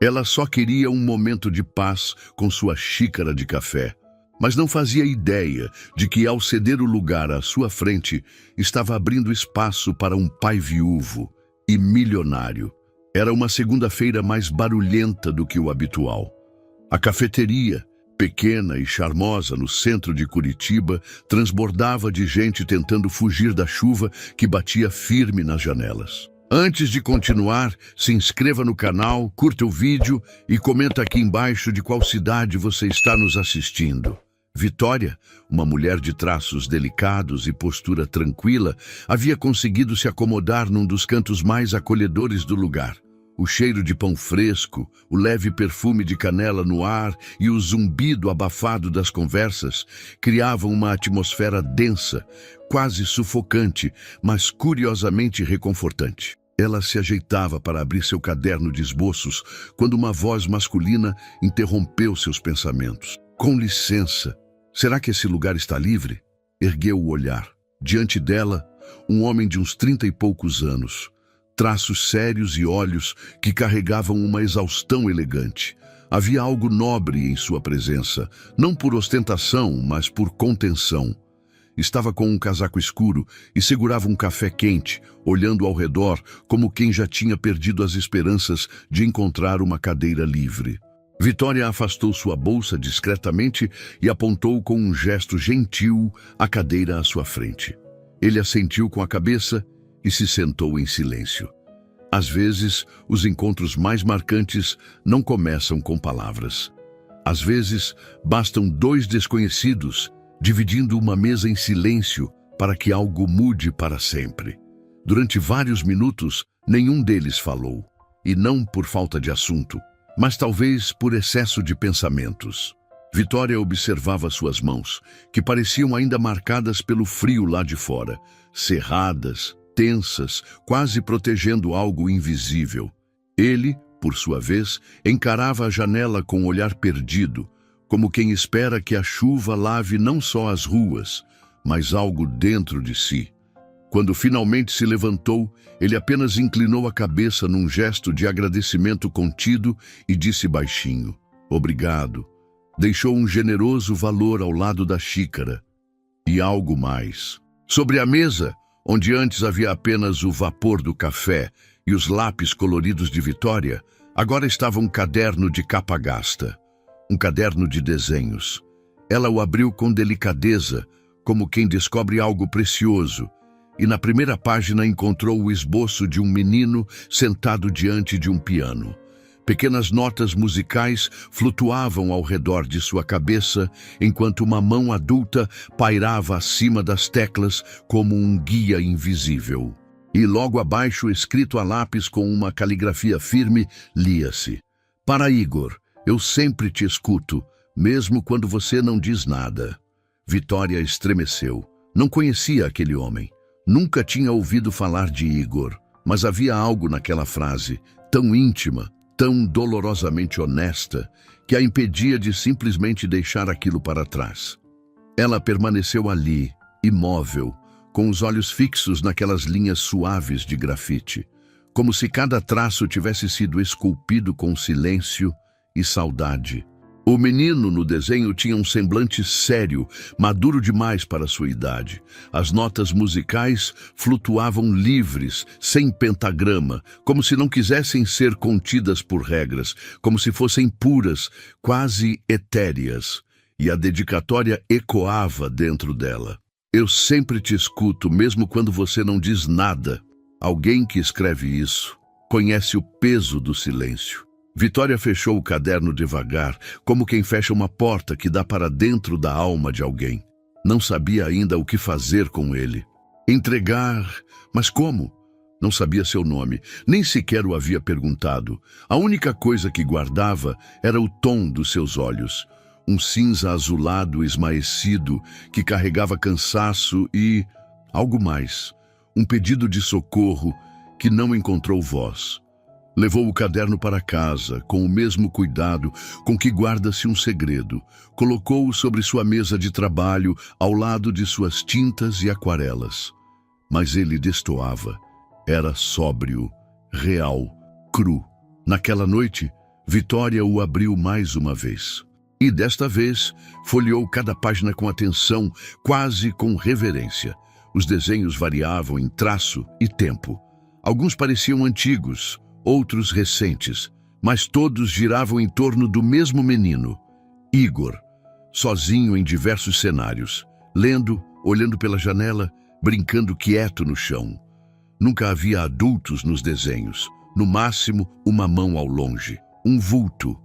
Ela só queria um momento de paz com sua xícara de café, mas não fazia ideia de que, ao ceder o lugar à sua frente, estava abrindo espaço para um pai viúvo e milionário. Era uma segunda-feira mais barulhenta do que o habitual. A cafeteria, pequena e charmosa no centro de Curitiba, transbordava de gente tentando fugir da chuva que batia firme nas janelas. Antes de continuar, se inscreva no canal, curta o vídeo e comenta aqui embaixo de qual cidade você está nos assistindo. Vitória, uma mulher de traços delicados e postura tranquila, havia conseguido se acomodar num dos cantos mais acolhedores do lugar. O cheiro de pão fresco, o leve perfume de canela no ar e o zumbido abafado das conversas criavam uma atmosfera densa, quase sufocante, mas curiosamente reconfortante. Ela se ajeitava para abrir seu caderno de esboços quando uma voz masculina interrompeu seus pensamentos. Com licença, será que esse lugar está livre? Ergueu o olhar. Diante dela, um homem de uns 30 e poucos anos, traços sérios e olhos que carregavam uma exaustão elegante. Havia algo nobre em sua presença, não por ostentação, mas por contenção. Estava com um casaco escuro e segurava um café quente, olhando ao redor como quem já tinha perdido as esperanças de encontrar uma cadeira livre. Vitória afastou sua bolsa discretamente e apontou com um gesto gentil a cadeira à sua frente. Ele assentiu com a cabeça e se sentou em silêncio. Às vezes, os encontros mais marcantes não começam com palavras. Às vezes, bastam dois desconhecidos dividindo uma mesa em silêncio para que algo mude para sempre. Durante vários minutos, nenhum deles falou, e não por falta de assunto, mas talvez por excesso de pensamentos. Vitória observava suas mãos, que pareciam ainda marcadas pelo frio lá de fora, cerradas, tensas, quase protegendo algo invisível. Ele, por sua vez, encarava a janela com um olhar perdido, como quem espera que a chuva lave não só as ruas, mas algo dentro de si. Quando finalmente se levantou, ele apenas inclinou a cabeça num gesto de agradecimento contido e disse baixinho: "Obrigado." Deixou um generoso valor ao lado da xícara. E algo mais. Sobre a mesa, onde antes havia apenas o vapor do café e os lápis coloridos de Vitória, agora estava um caderno de capa gasta. Um caderno de desenhos. Ela o abriu com delicadeza, como quem descobre algo precioso, e na primeira página encontrou o esboço de um menino sentado diante de um piano. Pequenas notas musicais flutuavam ao redor de sua cabeça, enquanto uma mão adulta pairava acima das teclas como um guia invisível. E logo abaixo, escrito a lápis com uma caligrafia firme, lia-se: "Para Igor, eu sempre te escuto, mesmo quando você não diz nada." Vitória estremeceu. Não conhecia aquele homem. Nunca tinha ouvido falar de Igor, mas havia algo naquela frase, tão íntima, tão dolorosamente honesta, que a impedia de simplesmente deixar aquilo para trás. Ela permaneceu ali, imóvel, com os olhos fixos naquelas linhas suaves de grafite, como se cada traço tivesse sido esculpido com silêncio e saudade. O menino no desenho tinha um semblante sério, maduro demais para sua idade. As notas musicais flutuavam livres, sem pentagrama, como se não quisessem ser contidas por regras, como se fossem puras, quase etéreas. E a dedicatória ecoava dentro dela. "Eu sempre te escuto, mesmo quando você não diz nada." Alguém que escreve isso conhece o peso do silêncio. Vitória fechou o caderno devagar, como quem fecha uma porta que dá para dentro da alma de alguém. Não sabia ainda o que fazer com ele. Entregar, mas como? Não sabia seu nome, nem sequer o havia perguntado. A única coisa que guardava era o tom dos seus olhos. Um cinza azulado esmaecido que carregava cansaço e algo mais. Um pedido de socorro que não encontrou voz. Levou o caderno para casa, com o mesmo cuidado com que guarda-se um segredo. Colocou-o sobre sua mesa de trabalho, ao lado de suas tintas e aquarelas. Mas ele destoava. Era sóbrio, real, cru. Naquela noite, Vitória o abriu mais uma vez. E desta vez, folheou cada página com atenção, quase com reverência. Os desenhos variavam em traço e tempo. Alguns pareciam antigos, outros recentes, mas todos giravam em torno do mesmo menino, Igor, sozinho em diversos cenários, lendo, olhando pela janela, brincando quieto no chão. Nunca havia adultos nos desenhos, no máximo uma mão ao longe, um vulto,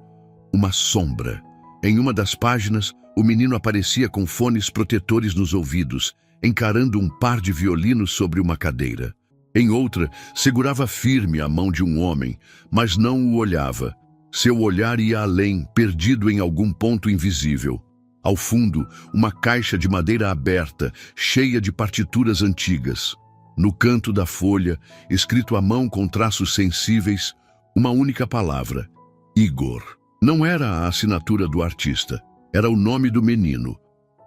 uma sombra. Em uma das páginas, o menino aparecia com fones protetores nos ouvidos, encarando um par de violinos sobre uma cadeira. Em outra, segurava firme a mão de um homem, mas não o olhava. Seu olhar ia além, perdido em algum ponto invisível. Ao fundo, uma caixa de madeira aberta, cheia de partituras antigas. No canto da folha, escrito à mão com traços sensíveis, uma única palavra: Igor. Não era a assinatura do artista, era o nome do menino.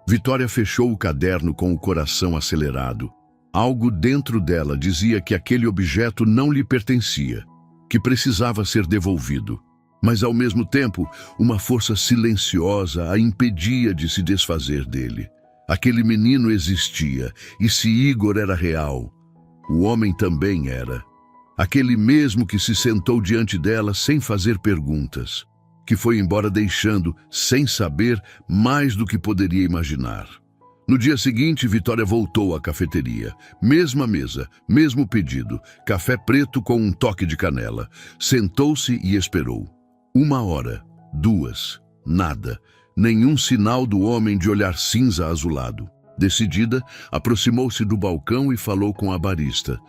Vitória fechou o caderno com o coração acelerado. Algo dentro dela dizia que aquele objeto não lhe pertencia, que precisava ser devolvido. Mas, ao mesmo tempo, uma força silenciosa a impedia de se desfazer dele. Aquele menino existia, e se Igor era real, o homem também era. Aquele mesmo que se sentou diante dela sem fazer perguntas, que foi embora deixando, sem saber, mais do que poderia imaginar. No dia seguinte, Vitória voltou à cafeteria. Mesma mesa, mesmo pedido, café preto com um toque de canela. Sentou-se e esperou. 1 hora, 2, nada, nenhum sinal do homem de olhar cinza azulado. Decidida, aproximou-se do balcão e falou com a barista.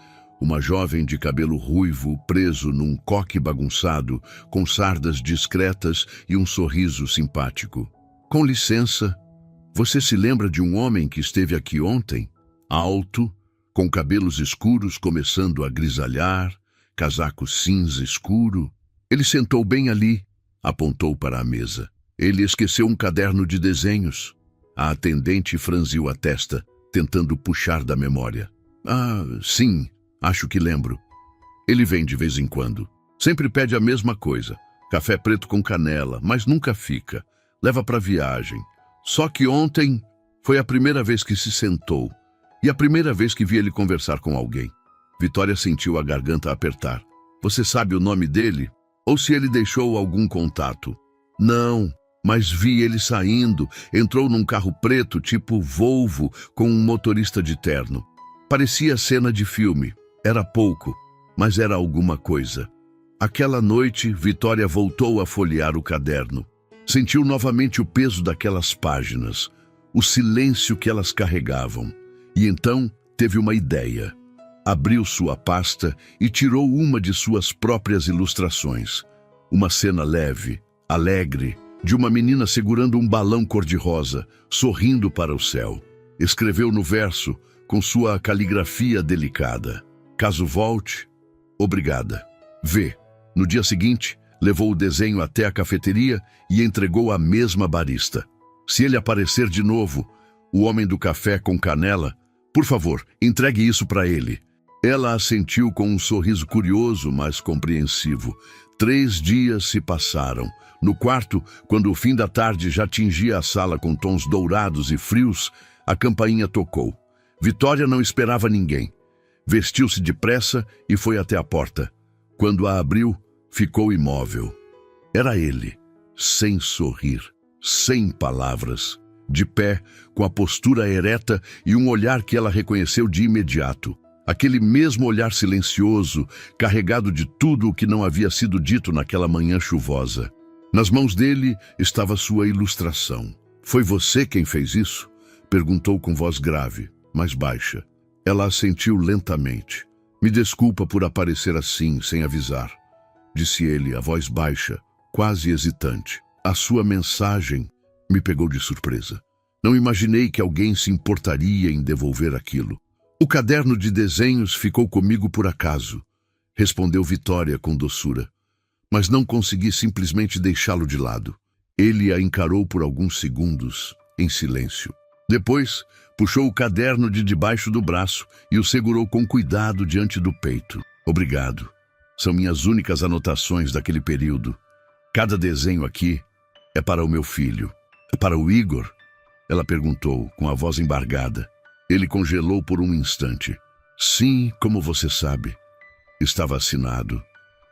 Uma jovem de cabelo ruivo, preso num coque bagunçado, com sardas discretas e um sorriso simpático. Com licença, você se lembra de um homem que esteve aqui ontem? Alto, com cabelos escuros começando a grisalhar, casaco cinza escuro. Ele sentou bem ali, apontou para a mesa. Ele esqueceu um caderno de desenhos. A atendente franziu a testa, tentando puxar da memória. Ah, sim. Acho que lembro. Ele vem de vez em quando. Sempre pede a mesma coisa. Café preto com canela, mas nunca fica. Leva para viagem. Só que ontem foi a primeira vez que se sentou. E a primeira vez que vi ele conversar com alguém. Vitória sentiu a garganta apertar. Você sabe o nome dele? Ou se ele deixou algum contato? Não, mas vi ele saindo. Entrou num carro preto tipo Volvo com um motorista de terno. Parecia cena de filme. Era pouco, mas era alguma coisa. Aquela noite, Vitória voltou a folhear o caderno. Sentiu novamente o peso daquelas páginas, o silêncio que elas carregavam. E então teve uma ideia. Abriu sua pasta e tirou uma de suas próprias ilustrações. Uma cena leve, alegre, de uma menina segurando um balão cor-de-rosa, sorrindo para o céu. Escreveu no verso, com sua caligrafia delicada: caso volte, obrigada. V. No dia seguinte, levou o desenho até a cafeteria e entregou à mesma barista. Se ele aparecer de novo, o homem do café com canela, por favor, entregue isso para ele. Ela assentiu com um sorriso curioso, mas compreensivo. 3 dias se passaram. No quarto, quando o fim da tarde já tingia a sala com tons dourados e frios, a campainha tocou. Vitória não esperava ninguém. Vestiu-se depressa e foi até a porta. Quando a abriu, ficou imóvel. Era ele, sem sorrir, sem palavras, de pé, com a postura ereta e um olhar que ela reconheceu de imediato. Aquele mesmo olhar silencioso, carregado de tudo o que não havia sido dito naquela manhã chuvosa. Nas mãos dele estava sua ilustração. Foi você quem fez isso? Perguntou com voz grave, mas baixa. Ela assentiu lentamente. Me desculpa por aparecer assim, sem avisar, disse ele, a voz baixa, quase hesitante. A sua mensagem me pegou de surpresa. Não imaginei que alguém se importaria em devolver aquilo. O caderno de desenhos ficou comigo por acaso, respondeu Vitória com doçura. Mas não consegui simplesmente deixá-lo de lado. Ele a encarou por alguns segundos, em silêncio. Depois, puxou o caderno de debaixo do braço e o segurou com cuidado diante do peito. Obrigado. São minhas únicas anotações daquele período. Cada desenho aqui é para o meu filho. É para o Igor? Ela perguntou, com a voz embargada. Ele congelou por um instante. Sim, como você sabe. Estava assinado.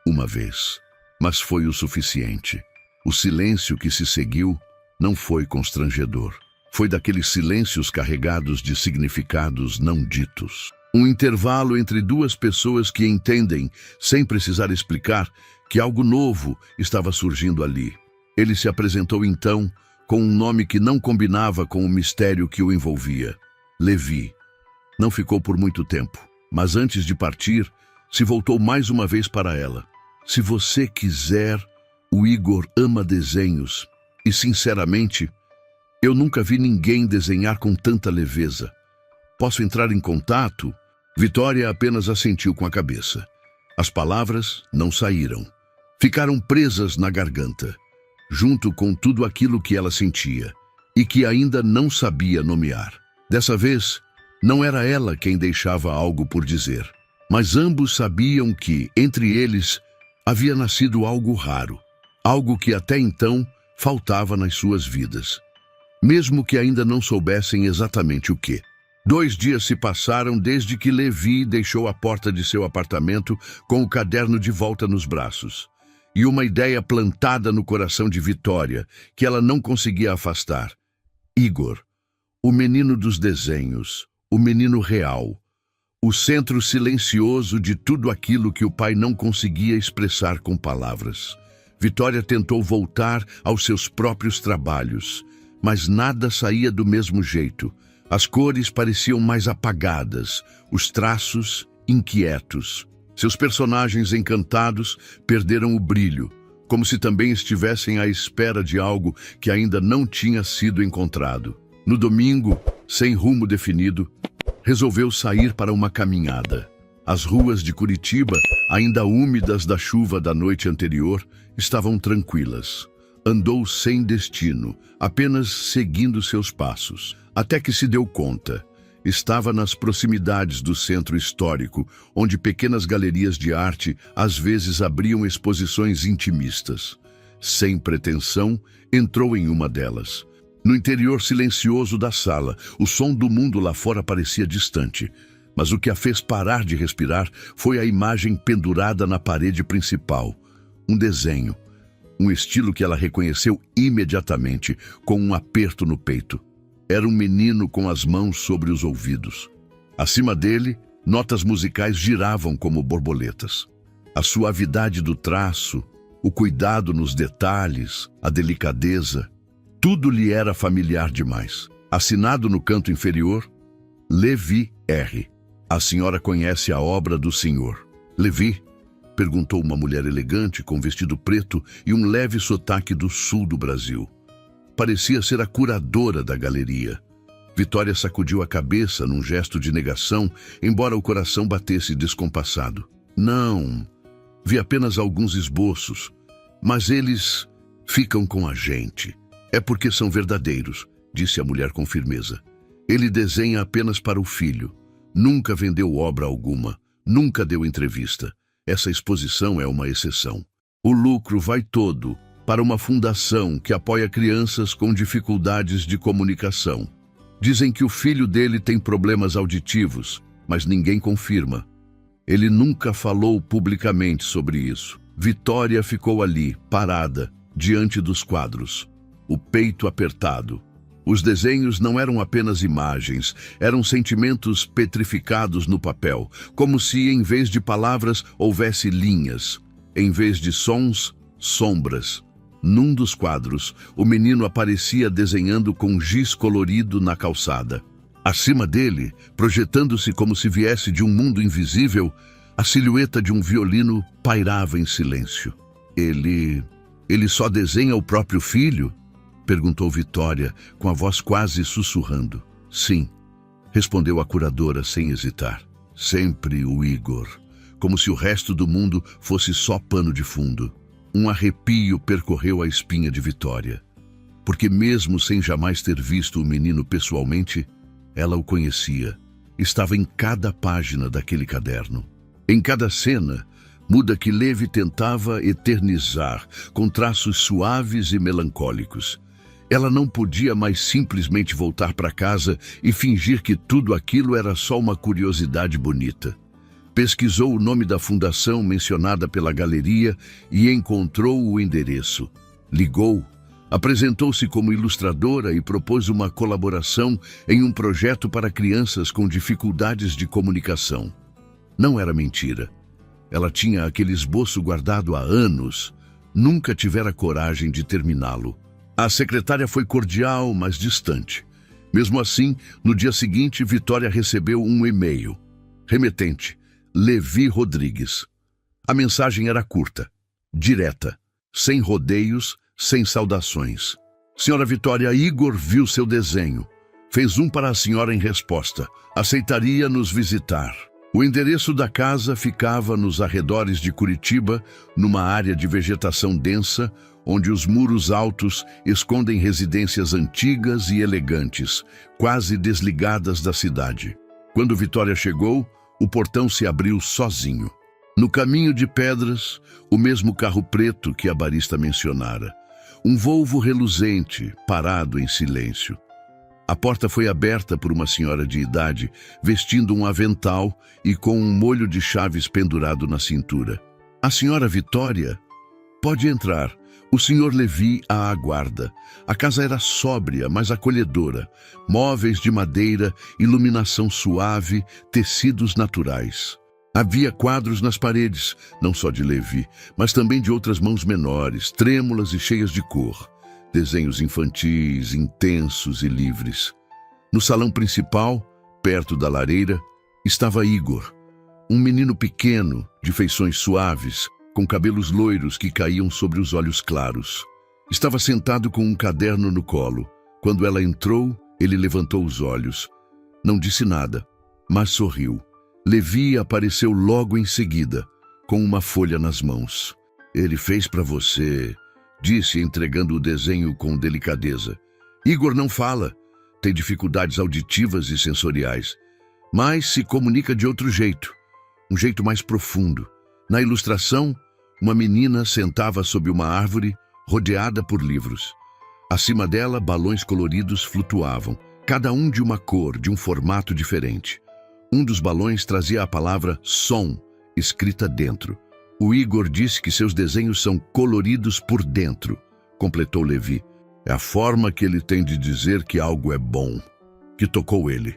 Uma vez. Mas foi o suficiente. O silêncio que se seguiu não foi constrangedor. Foi daqueles silêncios carregados de significados não ditos. Um intervalo entre duas pessoas que entendem, sem precisar explicar, que algo novo estava surgindo ali. Ele se apresentou então com um nome que não combinava com o mistério que o envolvia. Levi. Não ficou por muito tempo, mas antes de partir, se voltou mais uma vez para ela. Se você quiser, o Igor ama desenhos e, sinceramente, eu nunca vi ninguém desenhar com tanta leveza. Posso entrar em contato? Vitória apenas assentiu com a cabeça. As palavras não saíram. Ficaram presas na garganta, junto com tudo aquilo que ela sentia e que ainda não sabia nomear. Dessa vez, não era ela quem deixava algo por dizer, mas ambos sabiam que, entre eles, havia nascido algo raro, algo que até então faltava nas suas vidas, mesmo que ainda não soubessem exatamente o que. 2 dias se passaram desde que Levi deixou a porta de seu apartamento com o caderno de volta nos braços, e uma ideia plantada no coração de Vitória, que ela não conseguia afastar. Igor, o menino dos desenhos, o menino real, o centro silencioso de tudo aquilo que o pai não conseguia expressar com palavras. Vitória tentou voltar aos seus próprios trabalhos, mas nada saía do mesmo jeito. As cores pareciam mais apagadas, os traços inquietos. Seus personagens encantados perderam o brilho, como se também estivessem à espera de algo que ainda não tinha sido encontrado. No domingo, sem rumo definido, resolveu sair para uma caminhada. As ruas de Curitiba, ainda úmidas da chuva da noite anterior, estavam tranquilas. Andou sem destino, apenas seguindo seus passos, até que se deu conta. Estava nas proximidades do centro histórico, onde pequenas galerias de arte às vezes abriam exposições intimistas. Sem pretensão, entrou em uma delas. No interior silencioso da sala, o som do mundo lá fora parecia distante, mas o que a fez parar de respirar foi a imagem pendurada na parede principal. Um desenho, um estilo que ela reconheceu imediatamente, com um aperto no peito. Era um menino com as mãos sobre os ouvidos. Acima dele, notas musicais giravam como borboletas. A suavidade do traço, o cuidado nos detalhes, a delicadeza, tudo lhe era familiar demais. Assinado no canto inferior, Levi R. A senhora conhece a obra do senhor. Levi? Perguntou uma mulher elegante com vestido preto e um leve sotaque do sul do Brasil. Parecia ser a curadora da galeria. Vitória sacudiu a cabeça num gesto de negação, embora o coração batesse descompassado. Não, vi apenas alguns esboços, mas eles ficam com a gente. É porque são verdadeiros, disse a mulher com firmeza. Ele desenha apenas para o filho. Nunca vendeu obra alguma, nunca deu entrevista. Essa exposição é uma exceção. O lucro vai todo para uma fundação que apoia crianças com dificuldades de comunicação. Dizem que o filho dele tem problemas auditivos, mas ninguém confirma. Ele nunca falou publicamente sobre isso. Vitória ficou ali, parada, diante dos quadros, o peito apertado. Os desenhos não eram apenas imagens, eram sentimentos petrificados no papel, como se, em vez de palavras, houvesse linhas, em vez de sons, sombras. Num dos quadros, o menino aparecia desenhando com giz colorido na calçada. Acima dele, projetando-se como se viesse de um mundo invisível, a silhueta de um violino pairava em silêncio. Ele só desenha o próprio filho? Perguntou Vitória, com a voz quase sussurrando. Sim, respondeu a curadora sem hesitar. Sempre o Igor, como se o resto do mundo fosse só pano de fundo. Um arrepio percorreu a espinha de Vitória, porque mesmo sem jamais ter visto o menino pessoalmente, ela o conhecia. Estava em cada página daquele caderno. Em cada cena, muda que Levi tentava eternizar, com traços suaves e melancólicos. Ela não podia mais simplesmente voltar para casa e fingir que tudo aquilo era só uma curiosidade bonita. Pesquisou o nome da fundação mencionada pela galeria e encontrou o endereço. Ligou, apresentou-se como ilustradora e propôs uma colaboração em um projeto para crianças com dificuldades de comunicação. Não era mentira. Ela tinha aquele esboço guardado há anos, nunca tivera coragem de terminá-lo. A secretária foi cordial, mas distante. Mesmo assim, no dia seguinte, Vitória recebeu um e-mail. Remetente, Levi Rodrigues. A mensagem era curta, direta, sem rodeios, sem saudações. Senhora Vitória, Igor viu seu desenho. Fez um para a senhora em resposta. Aceitaria nos visitar. O endereço da casa ficava nos arredores de Curitiba, numa área de vegetação densa, onde os muros altos escondem residências antigas e elegantes, quase desligadas da cidade. Quando Vitória chegou, o portão se abriu sozinho. No caminho de pedras, o mesmo carro preto que a barista mencionara. Um Volvo reluzente, parado em silêncio. A porta foi aberta por uma senhora de idade, vestindo um avental e com um molho de chaves pendurado na cintura. A senhora Vitória? Pode entrar. O senhor Levi a aguarda. A casa era sóbria, mas acolhedora. Móveis de madeira, iluminação suave, tecidos naturais. Havia quadros nas paredes, não só de Levi, mas também de outras mãos menores, trêmulas e cheias de cor. Desenhos infantis, intensos e livres. No salão principal, perto da lareira, estava Igor, um menino pequeno, de feições suaves, com cabelos loiros que caíam sobre os olhos claros. Estava sentado com um caderno no colo. Quando ela entrou, ele levantou os olhos. Não disse nada, mas sorriu. Levi apareceu logo em seguida, com uma folha nas mãos. Ele fez para você, disse, entregando o desenho com delicadeza. Igor não fala, tem dificuldades auditivas e sensoriais, mas se comunica de outro jeito, um jeito mais profundo. Na ilustração, uma menina sentava sob uma árvore, rodeada por livros. Acima dela, balões coloridos flutuavam, cada um de uma cor, de um formato diferente. Um dos balões trazia a palavra som, escrita dentro. O Igor disse que seus desenhos são coloridos por dentro, completou Levi. É a forma que ele tem de dizer que algo é bom, que tocou ele.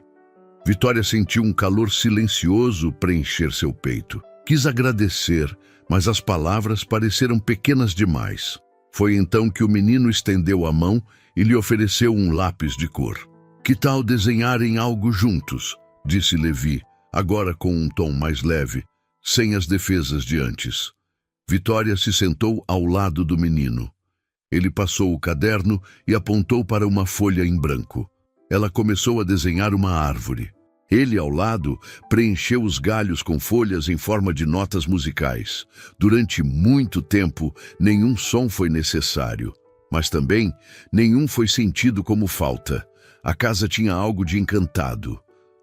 Vitória sentiu um calor silencioso preencher seu peito. Quis agradecer, mas as palavras pareceram pequenas demais. Foi então que o menino estendeu a mão e lhe ofereceu um lápis de cor. Que tal desenharem algo juntos? Disse Levi, agora com um tom mais leve, sem as defesas de antes. Vitória se sentou ao lado do menino. Ele passou o caderno e apontou para uma folha em branco. Ela começou a desenhar uma árvore. Ele, ao lado, preencheu os galhos com folhas em forma de notas musicais. Durante muito tempo, nenhum som foi necessário, mas também nenhum foi sentido como falta. A casa tinha algo de encantado.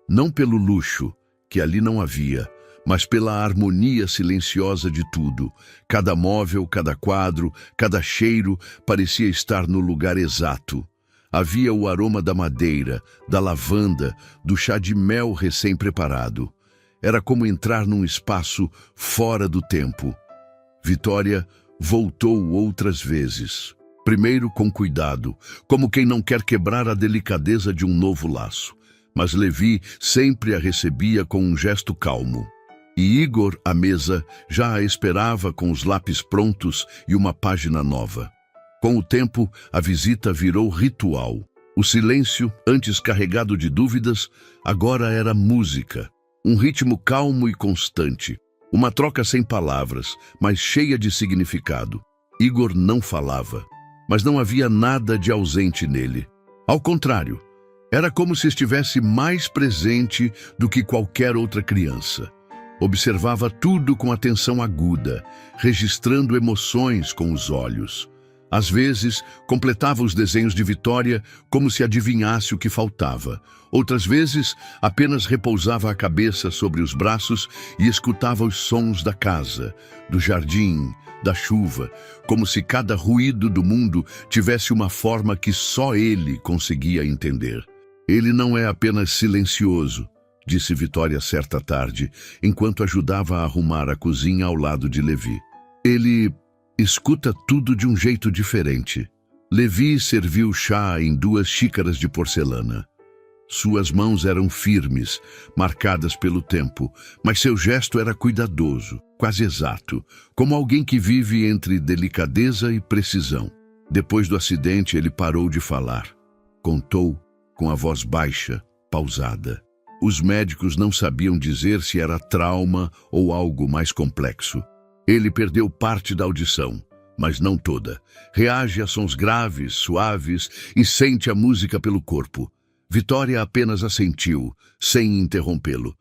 Não pelo luxo, que ali não havia, mas pela harmonia silenciosa de tudo. Cada móvel, cada quadro, cada cheiro parecia estar no lugar exato. Havia o aroma da madeira, da lavanda, do chá de mel recém-preparado. Era como entrar num espaço fora do tempo. Vitória voltou outras vezes. Primeiro com cuidado, como quem não quer quebrar a delicadeza de um novo laço. Mas Levi sempre a recebia com um gesto calmo. E Igor, à mesa, já a esperava com os lápis prontos e uma página nova. Com o tempo, a visita virou ritual. O silêncio, antes carregado de dúvidas, agora era música. Um ritmo calmo e constante. Uma troca sem palavras, mas cheia de significado. Igor não falava, mas não havia nada de ausente nele. Ao contrário, era como se estivesse mais presente do que qualquer outra criança. Observava tudo com atenção aguda, registrando emoções com os olhos. Às vezes, completava os desenhos de Vitória como se adivinhasse o que faltava. Outras vezes, apenas repousava a cabeça sobre os braços e escutava os sons da casa, do jardim, da chuva, como se cada ruído do mundo tivesse uma forma que só ele conseguia entender. Ele não é apenas silencioso, disse Vitória certa tarde, enquanto ajudava a arrumar a cozinha ao lado de Levi. Ele escuta tudo de um jeito diferente. Levi serviu chá em 2 xícaras de porcelana. Suas mãos eram firmes, marcadas pelo tempo, mas seu gesto era cuidadoso, quase exato, como alguém que vive entre delicadeza e precisão. Depois do acidente, ele parou de falar. Contou com a voz baixa, pausada. Os médicos não sabiam dizer se era trauma ou algo mais complexo. Ele perdeu parte da audição, mas não toda. Reage a sons graves, suaves e sente a música pelo corpo. Vitória apenas assentiu, sem interrompê-lo.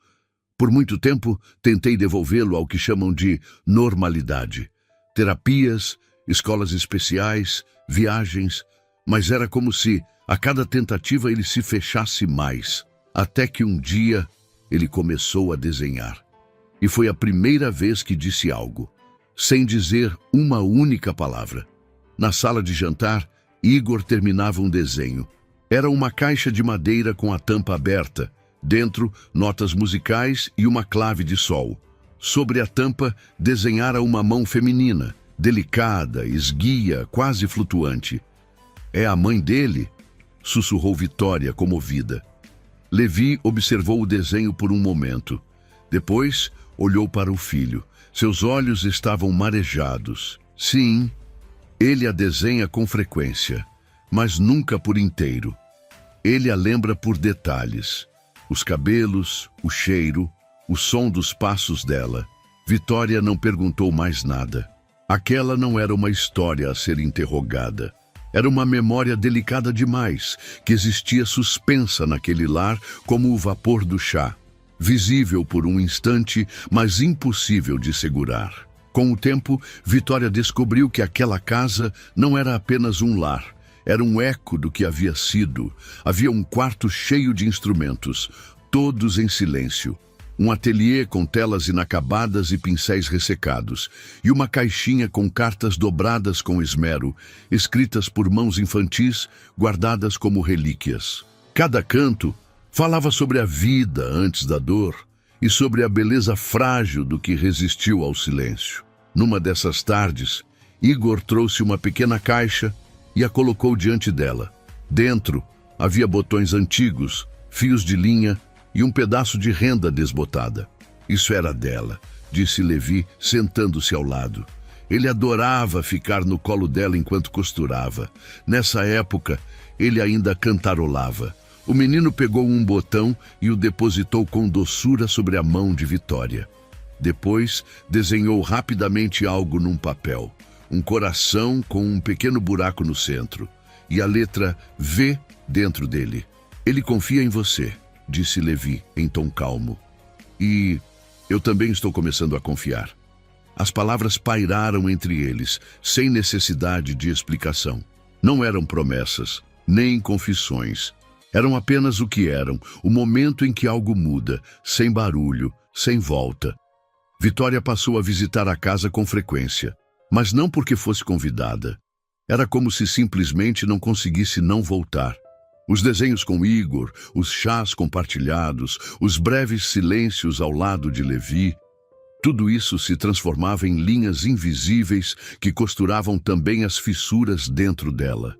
Por muito tempo, tentei devolvê-lo ao que chamam de normalidade. Terapias, escolas especiais, viagens, mas era como se, a cada tentativa, ele se fechasse mais. Até que um dia, ele começou a desenhar. E foi a primeira vez que disse algo, sem dizer uma única palavra. Na sala de jantar, Igor terminava um desenho. Era uma caixa de madeira com a tampa aberta. Dentro, notas musicais e uma clave de sol. Sobre a tampa, desenhara uma mão feminina, delicada, esguia, quase flutuante. É a mãe dele? Sussurrou Vitória, comovida. Levi observou o desenho por um momento. Depois, olhou para o filho. Seus olhos estavam marejados. Sim, ele a desenha com frequência, mas nunca por inteiro. Ele a lembra por detalhes. Os cabelos, o cheiro, o som dos passos dela. Vitória não perguntou mais nada. Aquela não era uma história a ser interrogada. Era uma memória delicada demais, que existia suspensa naquele lar como o vapor do chá. Visível por um instante, mas impossível de segurar. Com o tempo, Vitória descobriu que aquela casa não era apenas um lar. Era um eco do que havia sido. Havia um quarto cheio de instrumentos, todos em silêncio. Um ateliê com telas inacabadas e pincéis ressecados, e uma caixinha com cartas dobradas com esmero, escritas por mãos infantis, guardadas como relíquias. Cada canto falava sobre a vida antes da dor e sobre a beleza frágil do que resistiu ao silêncio. Numa dessas tardes, Igor trouxe uma pequena caixa e a colocou diante dela. Dentro havia botões antigos, fios de linha e um pedaço de renda desbotada. Isso era dela, disse Levi, sentando-se ao lado. Ele adorava ficar no colo dela enquanto costurava. Nessa época, ele ainda cantarolava. O menino pegou um botão e o depositou com doçura sobre a mão de Vitória. Depois, desenhou rapidamente algo num papel. Um coração com um pequeno buraco no centro. E a letra V dentro dele. Ele confia em você, disse Levi em tom calmo. E eu também estou começando a confiar. As palavras pairaram entre eles, sem necessidade de explicação. Não eram promessas, nem confissões. Eram apenas o que eram, o momento em que algo muda, sem barulho, sem volta. Vitória passou a visitar a casa com frequência, mas não porque fosse convidada. Era como se simplesmente não conseguisse não voltar. Os desenhos com Igor, os chás compartilhados, os breves silêncios ao lado de Levi, tudo isso se transformava em linhas invisíveis que costuravam também as fissuras dentro dela.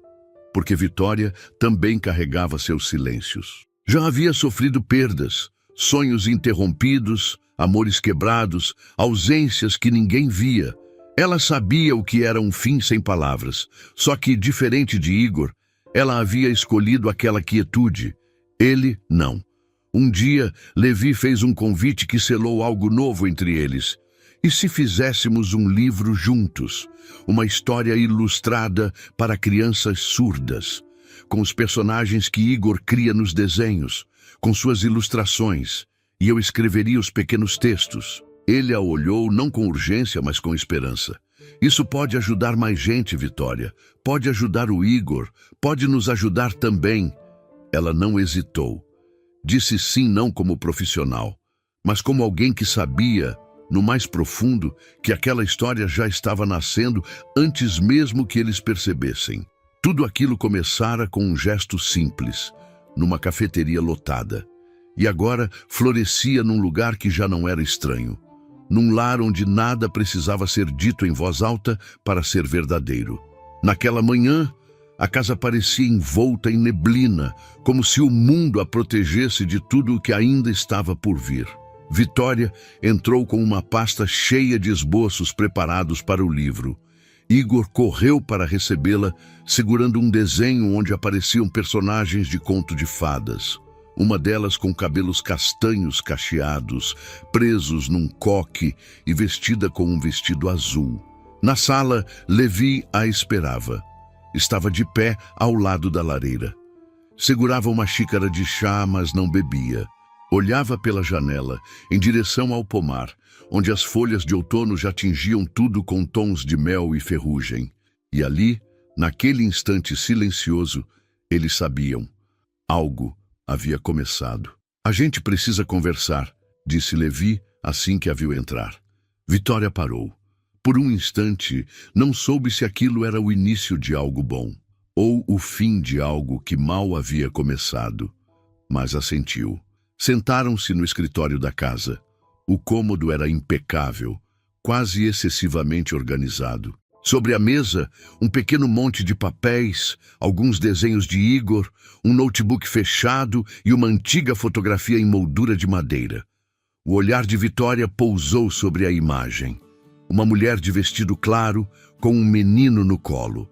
Porque Vitória também carregava seus silêncios. Já havia sofrido perdas, sonhos interrompidos, amores quebrados, ausências que ninguém via. Ela sabia o que era um fim sem palavras, só que, diferente de Igor, ela havia escolhido aquela quietude. Ele, não. Um dia, Levi fez um convite que selou algo novo entre eles. E se fizéssemos um livro juntos? Uma história ilustrada para crianças surdas, com os personagens que Igor cria nos desenhos, com suas ilustrações, e eu escreveria os pequenos textos. Ele a olhou não com urgência, mas com esperança. Isso pode ajudar mais gente, Vitória. Pode ajudar o Igor. Pode nos ajudar também. Ela não hesitou. Disse sim não como profissional, mas como alguém que sabia, no mais profundo, que aquela história já estava nascendo antes mesmo que eles percebessem. Tudo aquilo começara com um gesto simples, numa cafeteria lotada. E agora florescia num lugar que já não era estranho. Num lar onde nada precisava ser dito em voz alta para ser verdadeiro. Naquela manhã, a casa parecia envolta em neblina, como se o mundo a protegesse de tudo o que ainda estava por vir. Vitória entrou com uma pasta cheia de esboços preparados para o livro. Igor correu para recebê-la, segurando um desenho onde apareciam personagens de conto de fadas. Uma delas com cabelos castanhos cacheados, presos num coque e vestida com um vestido azul. Na sala, Levi a esperava. Estava de pé ao lado da lareira. Segurava uma xícara de chá, mas não bebia. Olhava pela janela, em direção ao pomar, onde as folhas de outono já tingiam tudo com tons de mel e ferrugem. E ali, naquele instante silencioso, eles sabiam. Algo havia começado. A gente precisa conversar, disse Levi assim que a viu entrar. Vitória parou. Por um instante, não soube se aquilo era o início de algo bom, ou o fim de algo que mal havia começado, mas assentiu. Sentaram-se no escritório da casa. O cômodo era impecável, quase excessivamente organizado. Sobre a mesa, um pequeno monte de papéis, alguns desenhos de Igor, um notebook fechado e uma antiga fotografia em moldura de madeira. O olhar de Vitória pousou sobre a imagem. Uma mulher de vestido claro, com um menino no colo.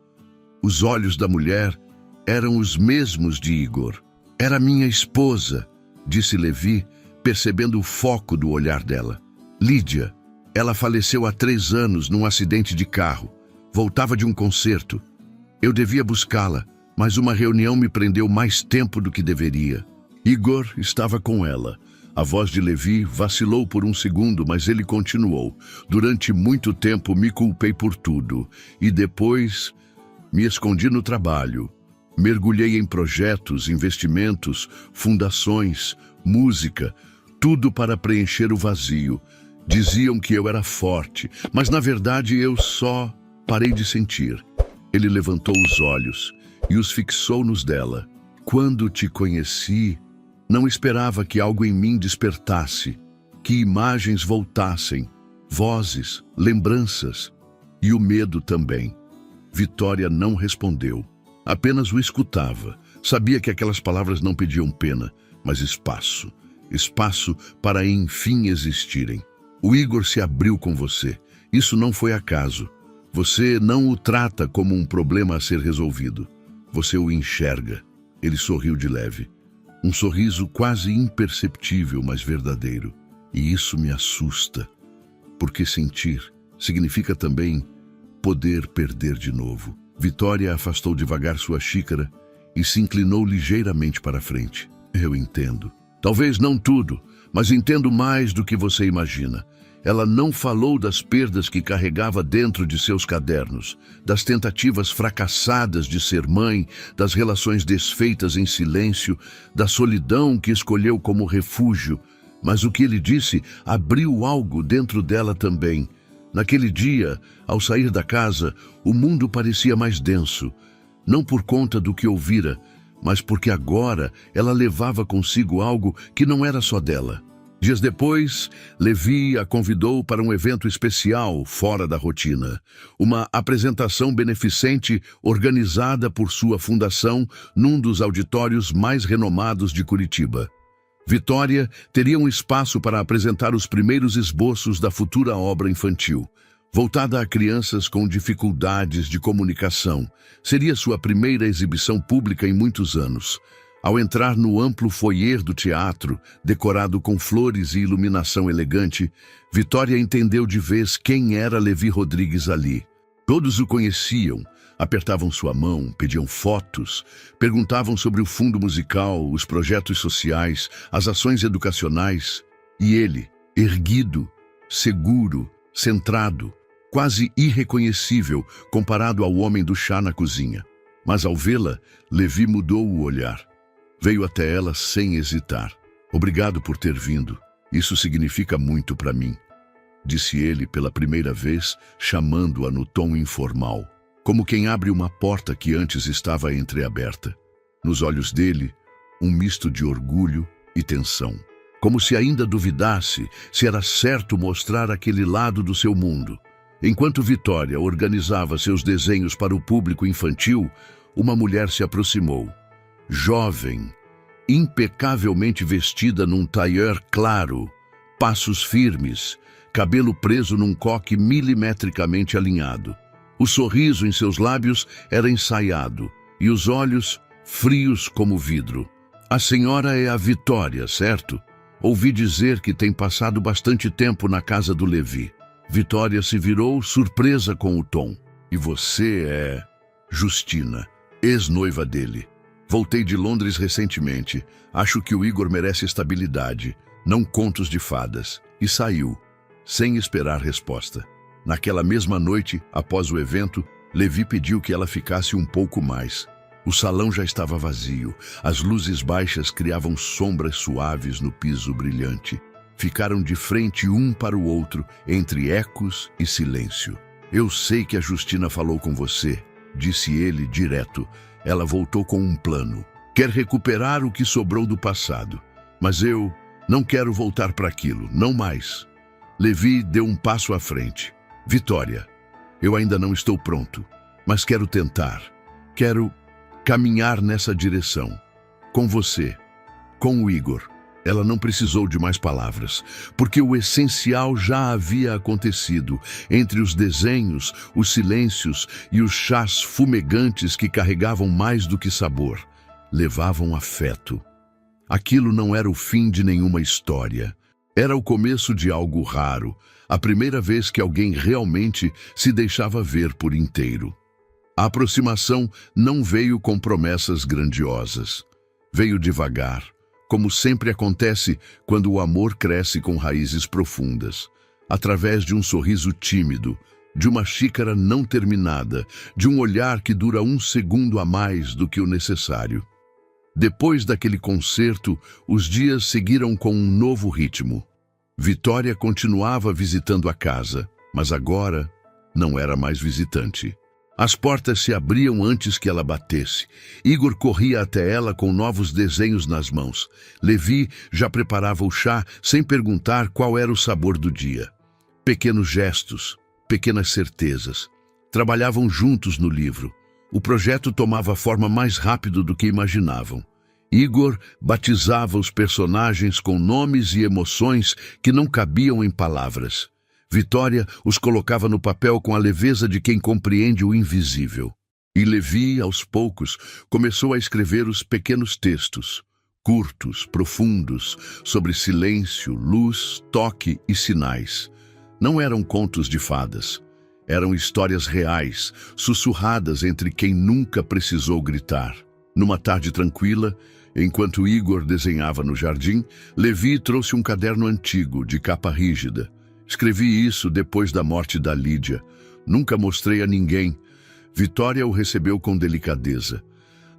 Os olhos da mulher eram os mesmos de Igor. Era minha esposa, disse Levi, percebendo o foco do olhar dela. Lídia. Ela faleceu há 3 anos num acidente de carro. Voltava de um concerto. Eu devia buscá-la, mas uma reunião me prendeu mais tempo do que deveria. Igor estava com ela. A voz de Levi vacilou por um segundo, mas ele continuou. Durante muito tempo me culpei por tudo. E depois me escondi no trabalho. Mergulhei em projetos, investimentos, fundações, música, tudo para preencher o vazio. Diziam que eu era forte, mas na verdade eu só parei de sentir. Ele levantou os olhos e os fixou nos dela. Quando te conheci, não esperava que algo em mim despertasse, que imagens voltassem, vozes, lembranças e o medo também. Vitória não respondeu, apenas o escutava. Sabia que aquelas palavras não pediam pena, mas espaço. Espaço para enfim existirem. O Igor se abriu com você. Isso não foi acaso. Você não o trata como um problema a ser resolvido. Você o enxerga. Ele sorriu de leve. Um sorriso quase imperceptível, mas verdadeiro. E isso me assusta, porque sentir significa também poder perder de novo. Vitória afastou devagar sua xícara e se inclinou ligeiramente para a frente. Eu entendo. Talvez não tudo, mas entendo mais do que você imagina. Ela não falou das perdas que carregava dentro de seus cadernos, das tentativas fracassadas de ser mãe, das relações desfeitas em silêncio, da solidão que escolheu como refúgio. Mas o que ele disse abriu algo dentro dela também. Naquele dia, ao sair da casa, o mundo parecia mais denso, não por conta do que ouvira, mas porque agora ela levava consigo algo que não era só dela. Dias depois, Levi a convidou para um evento especial fora da rotina. Uma apresentação beneficente organizada por sua fundação num dos auditórios mais renomados de Curitiba. Vitória teria um espaço para apresentar os primeiros esboços da futura obra infantil, voltada a crianças com dificuldades de comunicação. Seria sua primeira exibição pública em muitos anos. Ao entrar no amplo foyer do teatro, decorado com flores e iluminação elegante, Vitória entendeu de vez quem era Levi Rodrigues ali. Todos o conheciam, apertavam sua mão, pediam fotos, perguntavam sobre o fundo musical, os projetos sociais, as ações educacionais. E ele, erguido, seguro, centrado, quase irreconhecível comparado ao homem do chá na cozinha. Mas ao vê-la, Levi mudou o olhar. Veio até ela sem hesitar. "Obrigado por ter vindo. Isso significa muito para mim", disse ele pela primeira vez, chamando-a no tom informal, como quem abre uma porta que antes estava entreaberta. Nos olhos dele, um misto de orgulho e tensão, como se ainda duvidasse se era certo mostrar aquele lado do seu mundo. Enquanto Vitória organizava seus desenhos para o público infantil, uma mulher se aproximou. Jovem, impecavelmente vestida num tailleur claro, passos firmes, cabelo preso num coque milimetricamente alinhado. O sorriso em seus lábios era ensaiado e os olhos frios como vidro. "A senhora é a Vitória, certo? Ouvi dizer que tem passado bastante tempo na casa do Levi." Vitória se virou, surpresa com o tom. "E você é Justina, ex-noiva dele. Voltei de Londres recentemente. Acho que o Igor merece estabilidade, não contos de fadas." E saiu, sem esperar resposta. Naquela mesma noite, após o evento, Levi pediu que ela ficasse um pouco mais. O salão já estava vazio. As luzes baixas criavam sombras suaves no piso brilhante. Ficaram de frente um para o outro, entre ecos e silêncio. "Eu sei que a Justina falou com você", disse ele direto. "Ela voltou com um plano. Quer recuperar o que sobrou do passado. Mas eu não quero voltar para aquilo, não mais." Levi deu um passo à frente. "Vitória, eu ainda não estou pronto, mas quero tentar. Quero caminhar nessa direção. Com você, com o Igor." Ela não precisou de mais palavras, porque o essencial já havia acontecido. Entre os desenhos, os silêncios e os chás fumegantes que carregavam mais do que sabor, levavam afeto. Aquilo não era o fim de nenhuma história. Era o começo de algo raro, a primeira vez que alguém realmente se deixava ver por inteiro. A aproximação não veio com promessas grandiosas. Veio devagar, como sempre acontece quando o amor cresce com raízes profundas, através de um sorriso tímido, de uma xícara não terminada, de um olhar que dura um segundo a mais do que o necessário. Depois daquele concerto, os dias seguiram com um novo ritmo. Vitória continuava visitando a casa, mas agora não era mais visitante. As portas se abriam antes que ela batesse. Igor corria até ela com novos desenhos nas mãos. Levi já preparava o chá sem perguntar qual era o sabor do dia. Pequenos gestos, pequenas certezas. Trabalhavam juntos no livro. O projeto tomava forma mais rápido do que imaginavam. Igor batizava os personagens com nomes e emoções que não cabiam em palavras. Vitória os colocava no papel com a leveza de quem compreende o invisível. E Levi, aos poucos, começou a escrever os pequenos textos, curtos, profundos, sobre silêncio, luz, toque e sinais. Não eram contos de fadas. Eram histórias reais, sussurradas entre quem nunca precisou gritar. Numa tarde tranquila, enquanto Igor desenhava no jardim, Levi trouxe um caderno antigo, de capa rígida. "Escrevi isso depois da morte da Lídia. Nunca mostrei a ninguém." Vitória o recebeu com delicadeza.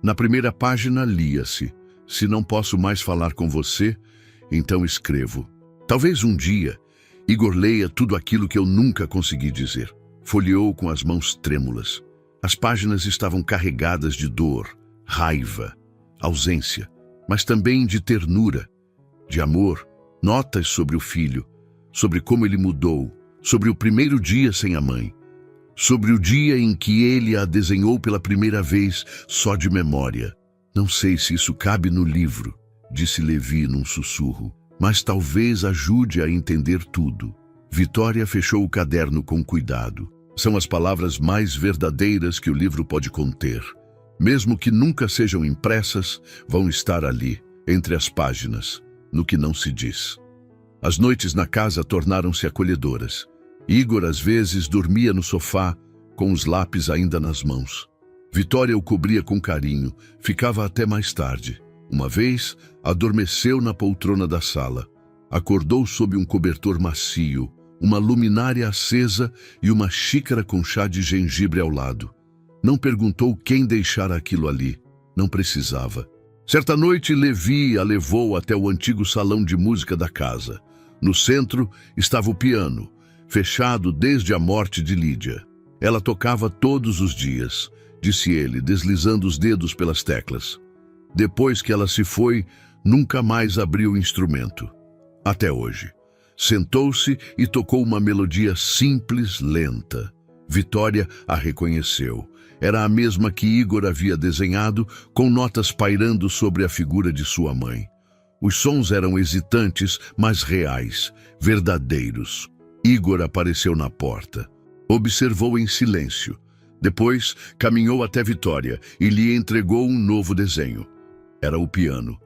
Na primeira página lia-se: "Se não posso mais falar com você, então escrevo. Talvez um dia Igor leia tudo aquilo que eu nunca consegui dizer." Folheou com as mãos trêmulas. As páginas estavam carregadas de dor, raiva, ausência, mas também de ternura, de amor, notas sobre o filho, sobre como ele mudou, sobre o primeiro dia sem a mãe, sobre o dia em que ele a desenhou pela primeira vez só de memória. "Não sei se isso cabe no livro", disse Levi num sussurro, "mas talvez ajude a entender tudo." Vitória fechou o caderno com cuidado. São as palavras mais verdadeiras que o livro pode conter. Mesmo que nunca sejam impressas, vão estar ali, entre as páginas, no que não se diz. As noites na casa tornaram-se acolhedoras. Igor, às vezes, dormia no sofá, com os lápis ainda nas mãos. Vitória o cobria com carinho, ficava até mais tarde. Uma vez, adormeceu na poltrona da sala. Acordou sob um cobertor macio, uma luminária acesa e uma xícara com chá de gengibre ao lado. Não perguntou quem deixara aquilo ali. Não precisava. Certa noite, Levi a levou até o antigo salão de música da casa. No centro estava o piano, fechado desde a morte de Lídia. Ela tocava todos os dias, disse ele, deslizando os dedos pelas teclas. Depois que ela se foi, nunca mais abriu o instrumento. Até hoje. Sentou-se e tocou uma melodia simples, lenta. Vitória a reconheceu. Era a mesma que Igor havia desenhado, com notas pairando sobre a figura de sua mãe. Os sons eram hesitantes, mas reais, verdadeiros. Igor apareceu na porta. Observou em silêncio. Depois, caminhou até Vitória e lhe entregou um novo desenho. Era o piano.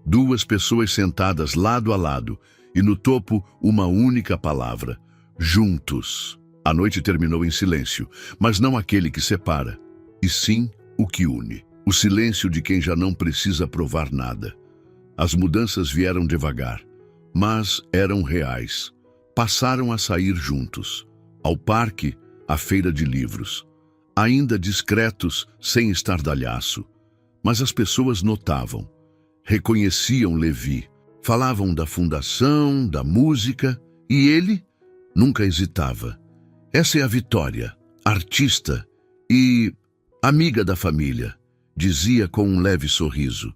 Duas pessoas sentadas lado a lado, e no topo uma única palavra: juntos. A noite terminou em silêncio, mas não aquele que separa, e sim o que une. O silêncio de quem já não precisa provar nada. As mudanças vieram devagar, mas eram reais. Passaram a sair juntos. Ao parque, à feira de livros. Ainda discretos, sem estardalhaço. Mas as pessoas notavam. Reconheciam Levi. Falavam da fundação, da música, e ele nunca hesitava. Essa é a Vitória, artista e amiga da família, dizia com um leve sorriso.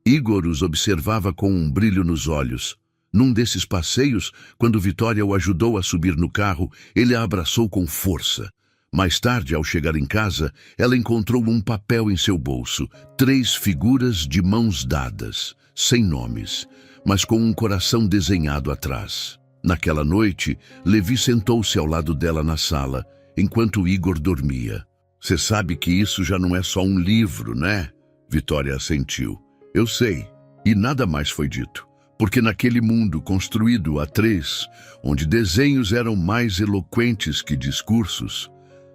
Igor os observava com um brilho nos olhos. Num desses passeios, quando Vitória o ajudou a subir no carro, ele a abraçou com força. Mais tarde, ao chegar em casa, ela encontrou um papel em seu bolso, 3 figuras de mãos dadas, sem nomes, mas com um coração desenhado atrás. Naquela noite, Levi sentou-se ao lado dela na sala, enquanto Igor dormia. Você sabe que isso já não é só um livro, né? Vitória assentiu. Eu sei. E nada mais foi dito. Porque naquele mundo construído a 3, onde desenhos eram mais eloquentes que discursos,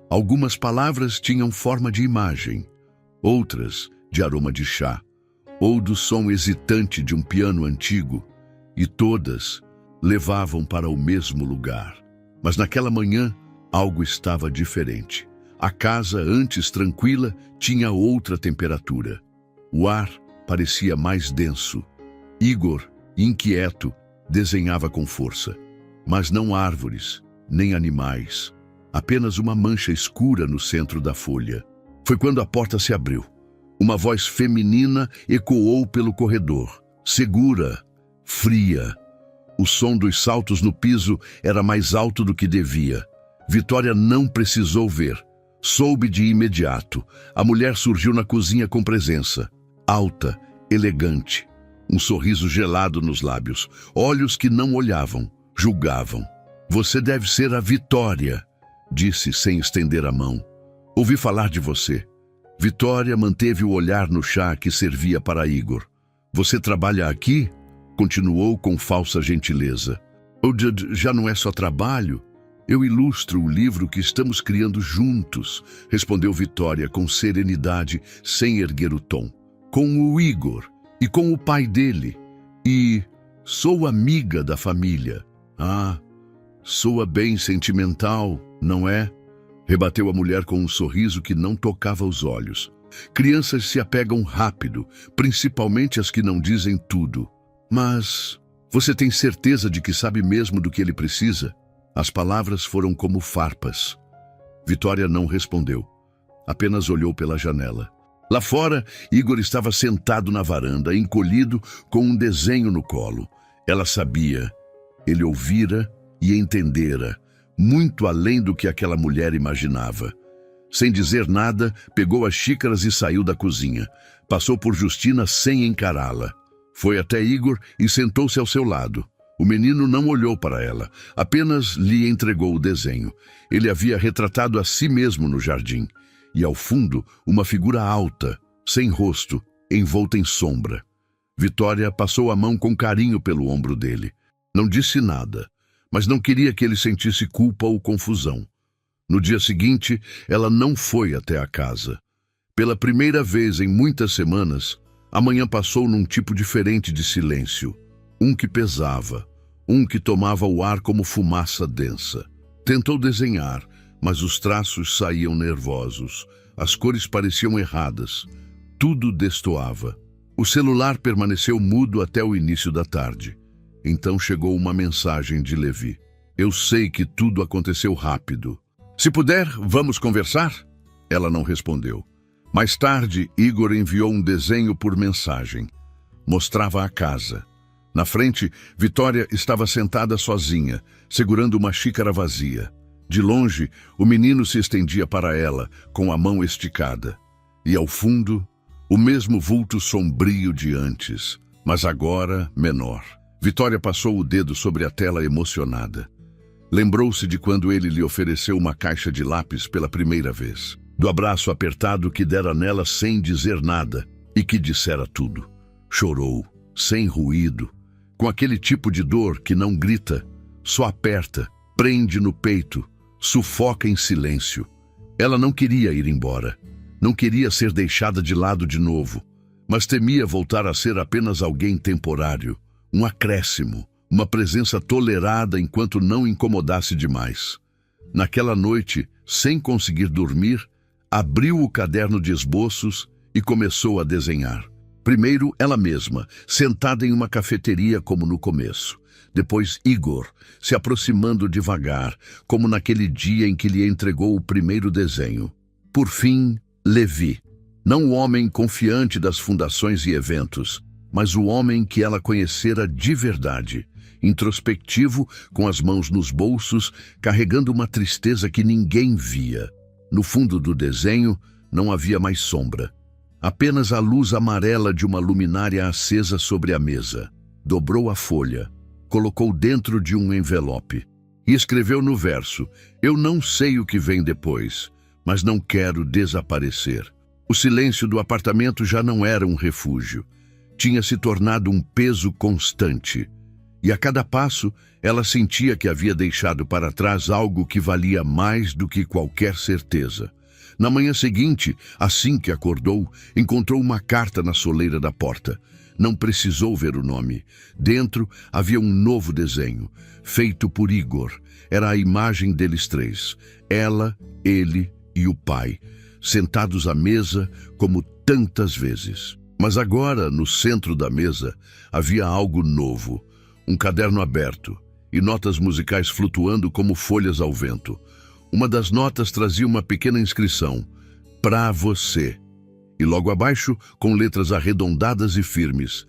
algumas palavras tinham forma de imagem, outras de aroma de chá, ou do som hesitante de um piano antigo, e todas levavam para o mesmo lugar. Mas naquela manhã, algo estava diferente. A casa, antes tranquila, tinha outra temperatura. O ar parecia mais denso. Igor, inquieto, desenhava com força. Mas não árvores, nem animais. Apenas uma mancha escura no centro da folha. Foi quando a porta se abriu. Uma voz feminina ecoou pelo corredor. Segura, fria. O som dos saltos no piso era mais alto do que devia. Vitória não precisou ver. Soube de imediato. A mulher surgiu na cozinha com presença. Alta, elegante. Um sorriso gelado nos lábios. Olhos que não olhavam, julgavam. Você deve ser a Vitória, disse sem estender a mão. Ouvi falar de você. Vitória manteve o olhar no chá que servia para Igor. Você trabalha aqui? Continuou com falsa gentileza. Já não é só trabalho. Eu ilustro o livro que estamos criando juntos, respondeu Vitória com serenidade, sem erguer o tom. Com o Igor e com o pai dele. E sou amiga da família. Ah, soa bem sentimental, não é? Rebateu a mulher com um sorriso que não tocava os olhos. Crianças se apegam rápido, principalmente as que não dizem tudo. Mas você tem certeza de que sabe mesmo do que ele precisa? As palavras foram como farpas. Vitória não respondeu. Apenas olhou pela janela. Lá fora, Igor estava sentado na varanda, encolhido, com um desenho no colo. Ela sabia. Ele ouvira e entendera, muito além do que aquela mulher imaginava. Sem dizer nada, pegou as xícaras e saiu da cozinha. Passou por Justina sem encará-la. Foi até Igor e sentou-se ao seu lado. O menino não olhou para ela, apenas lhe entregou o desenho. Ele havia retratado a si mesmo no jardim. E ao fundo, uma figura alta, sem rosto, envolta em sombra. Vitória passou a mão com carinho pelo ombro dele. Não disse nada, mas não queria que ele sentisse culpa ou confusão. No dia seguinte, ela não foi até a casa. Pela primeira vez em muitas semanas, a manhã passou num tipo diferente de silêncio. Um que pesava, um que tomava o ar como fumaça densa. Tentou desenhar, mas os traços saíam nervosos, as cores pareciam erradas, tudo destoava. O celular permaneceu mudo até o início da tarde. Então chegou uma mensagem de Levi. Eu sei que tudo aconteceu rápido. Se puder, vamos conversar? Ela não respondeu. Mais tarde, Igor enviou um desenho por mensagem. Mostrava a casa. Na frente, Vitória estava sentada sozinha, segurando uma xícara vazia. De longe, o menino se estendia para ela, com a mão esticada. E ao fundo, o mesmo vulto sombrio de antes, mas agora menor. Vitória passou o dedo sobre a tela emocionada. Lembrou-se de quando ele lhe ofereceu uma caixa de lápis pela primeira vez. Do abraço apertado que dera nela sem dizer nada e que dissera tudo. Chorou, sem ruído, com aquele tipo de dor que não grita, só aperta, prende no peito, sufoca em silêncio. Ela não queria ir embora, não queria ser deixada de lado de novo, mas temia voltar a ser apenas alguém temporário, um acréscimo, uma presença tolerada enquanto não incomodasse demais. Naquela noite, sem conseguir dormir, abriu o caderno de esboços e começou a desenhar. Primeiro ela mesma, sentada em uma cafeteria como no começo. Depois Igor, se aproximando devagar, como naquele dia em que lhe entregou o primeiro desenho. Por fim, Levi. Não o homem confiante das fundações e eventos, mas o homem que ela conhecera de verdade. Introspectivo, com as mãos nos bolsos, carregando uma tristeza que ninguém via. No fundo do desenho, não havia mais sombra. Apenas a luz amarela de uma luminária acesa sobre a mesa. Dobrou a folha, colocou dentro de um envelope e escreveu no verso: eu não sei o que vem depois, mas não quero desaparecer. O silêncio do apartamento já não era um refúgio. Tinha se tornado um peso constante. E a cada passo, ela sentia que havia deixado para trás algo que valia mais do que qualquer certeza. Na manhã seguinte, assim que acordou, encontrou uma carta na soleira da porta. Não precisou ver o nome. Dentro havia um novo desenho, feito por Igor. Era a imagem deles três, ela, ele e o pai, sentados à mesa como tantas vezes. Mas agora, no centro da mesa, havia algo novo. Um caderno aberto e notas musicais flutuando como folhas ao vento. Uma das notas trazia uma pequena inscrição: "Pra você". E logo abaixo, com letras arredondadas e firmes: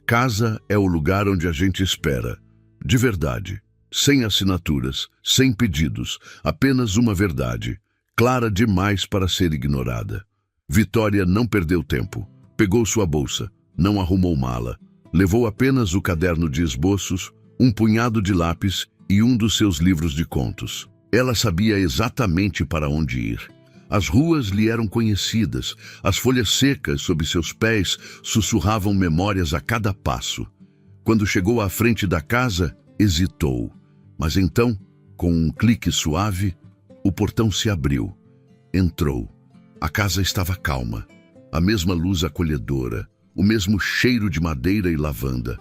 "Casa é o lugar onde a gente espera. De verdade. Sem assinaturas, sem pedidos, apenas uma verdade, clara demais para ser ignorada". Vitória não perdeu tempo. Pegou sua bolsa, não arrumou mala. Levou apenas o caderno de esboços, um punhado de lápis e um dos seus livros de contos. Ela sabia exatamente para onde ir. As ruas lhe eram conhecidas, as folhas secas sob seus pés sussurravam memórias a cada passo. Quando chegou à frente da casa, hesitou. Mas então, com um clique suave, o portão se abriu. Entrou. A casa estava calma. A mesma luz acolhedora, o mesmo cheiro de madeira e lavanda.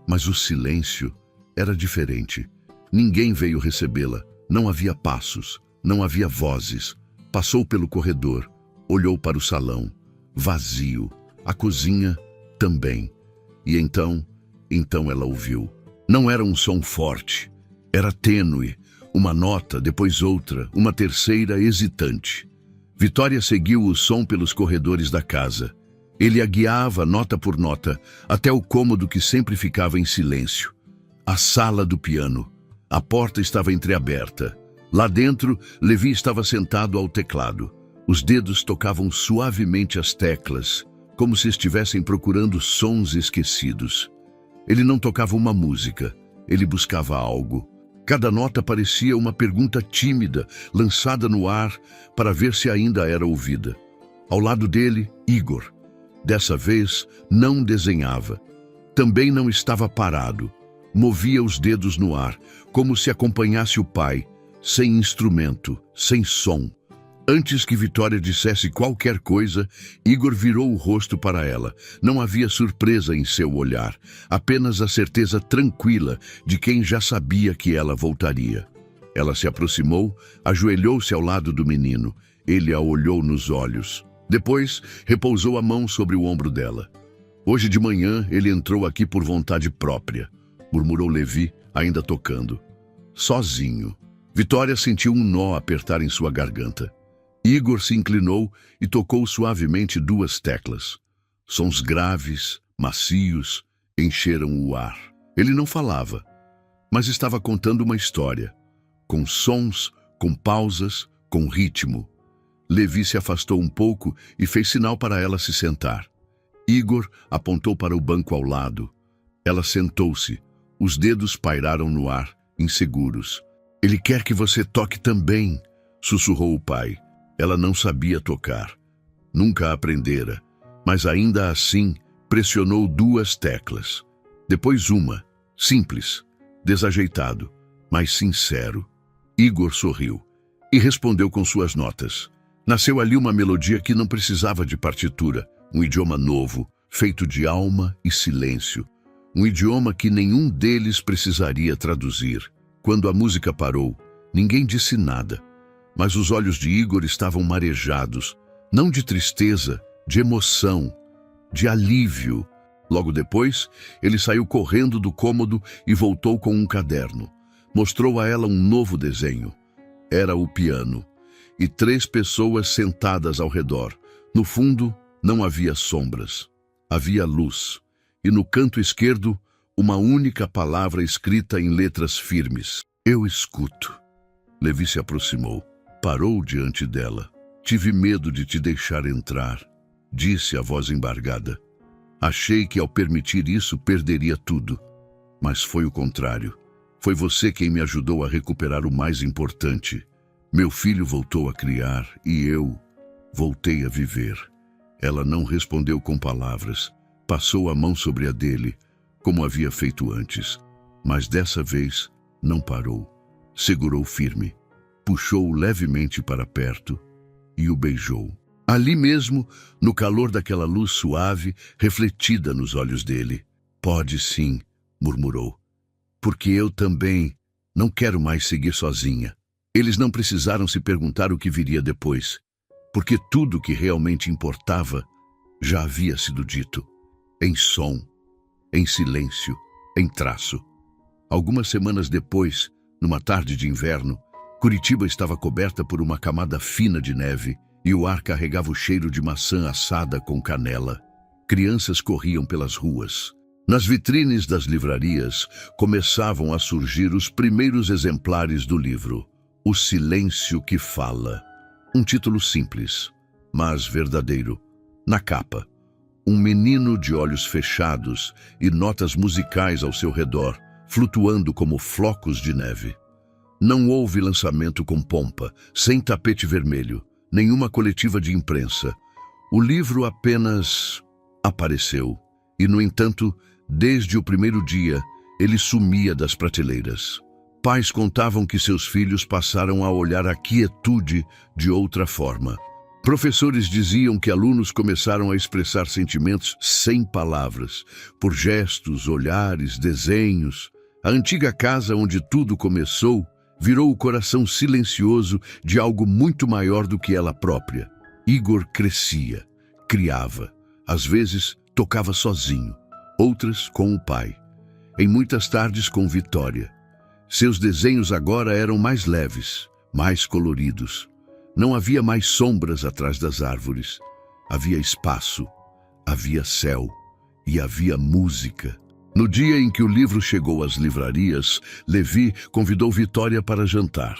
Mas o silêncio era diferente. Ninguém veio recebê-la. Não havia passos, não havia vozes. Passou pelo corredor, olhou para o salão. Vazio. A cozinha também. E então ela ouviu. Não era um som forte. Era tênue. Uma nota, depois outra, uma terceira hesitante. Vitória seguiu o som pelos corredores da casa. Ele a guiava, nota por nota, até o cômodo que sempre ficava em silêncio. A sala do piano. A porta estava entreaberta. Lá dentro, Levi estava sentado ao teclado. Os dedos tocavam suavemente as teclas, como se estivessem procurando sons esquecidos. Ele não tocava uma música, ele buscava algo. Cada nota parecia uma pergunta tímida, lançada no ar para ver se ainda era ouvida. Ao lado dele, Igor. Dessa vez, não desenhava. Também não estava parado. Movia os dedos no ar, como se acompanhasse o pai, sem instrumento, sem som. Antes que Vitória dissesse qualquer coisa, Igor virou o rosto para ela. Não havia surpresa em seu olhar, apenas a certeza tranquila de quem já sabia que ela voltaria. Ela se aproximou, ajoelhou-se ao lado do menino. Ele a olhou nos olhos. Depois, repousou a mão sobre o ombro dela. Hoje de manhã, ele entrou aqui por vontade própria, murmurou Levi, ainda tocando. Sozinho. Vitória sentiu um nó apertar em sua garganta. Igor se inclinou e tocou suavemente 2 teclas. Sons graves, macios, encheram o ar. Ele não falava, mas estava contando uma história, com sons, com pausas, com ritmo. Levi se afastou um pouco e fez sinal para ela se sentar. Igor apontou para o banco ao lado. Ela sentou-se. Os dedos pairaram no ar, inseguros. Ele quer que você toque também, sussurrou o pai. Ela não sabia tocar. Nunca aprendera, mas ainda assim pressionou 2 teclas. Depois uma, simples, desajeitado, mas sincero. Igor sorriu e respondeu com suas notas. Nasceu ali uma melodia que não precisava de partitura, um idioma novo, feito de alma e silêncio. Um idioma que nenhum deles precisaria traduzir. Quando a música parou, ninguém disse nada. Mas os olhos de Igor estavam marejados, não de tristeza, de emoção, de alívio. Logo depois, ele saiu correndo do cômodo e voltou com um caderno. Mostrou a ela um novo desenho. Era o piano, e 3 pessoas sentadas ao redor. No fundo, não havia sombras. Havia luz, e no canto esquerdo, uma única palavra escrita em letras firmes. Eu escuto. Levi se aproximou. Parou diante dela. Tive medo de te deixar entrar, disse a voz embargada. Achei que ao permitir isso perderia tudo. Mas foi o contrário. Foi você quem me ajudou a recuperar o mais importante. Meu filho voltou a criar e eu voltei a viver. Ela não respondeu com palavras. Passou a mão sobre a dele, como havia feito antes. Mas dessa vez não parou. Segurou firme. Puxou-o levemente para perto e o beijou. Ali mesmo, no calor daquela luz suave, refletida nos olhos dele. Pode sim, murmurou, porque eu também não quero mais seguir sozinha. Eles não precisaram se perguntar o que viria depois, porque tudo o que realmente importava já havia sido dito, em som, em silêncio, em traço. Algumas semanas depois, numa tarde de inverno, Curitiba estava coberta por uma camada fina de neve e o ar carregava o cheiro de maçã assada com canela. Crianças corriam pelas ruas. Nas vitrines das livrarias começavam a surgir os primeiros exemplares do livro, O Silêncio que Fala. Um título simples, mas verdadeiro. Na capa, um menino de olhos fechados e notas musicais ao seu redor, flutuando como flocos de neve. Não houve lançamento com pompa, sem tapete vermelho, nenhuma coletiva de imprensa. O livro apenas apareceu. E, no entanto, desde o primeiro dia, ele sumia das prateleiras. Pais contavam que seus filhos passaram a olhar a quietude de outra forma. Professores diziam que alunos começaram a expressar sentimentos sem palavras, por gestos, olhares, desenhos. A antiga casa onde tudo começou virou o coração silencioso de algo muito maior do que ela própria. Igor crescia, criava. Às vezes, tocava sozinho, outras com o pai. Em muitas tardes com Vitória. Seus desenhos agora eram mais leves, mais coloridos. Não havia mais sombras atrás das árvores. Havia espaço, havia céu e havia música. No dia em que o livro chegou às livrarias, Levi convidou Vitória para jantar,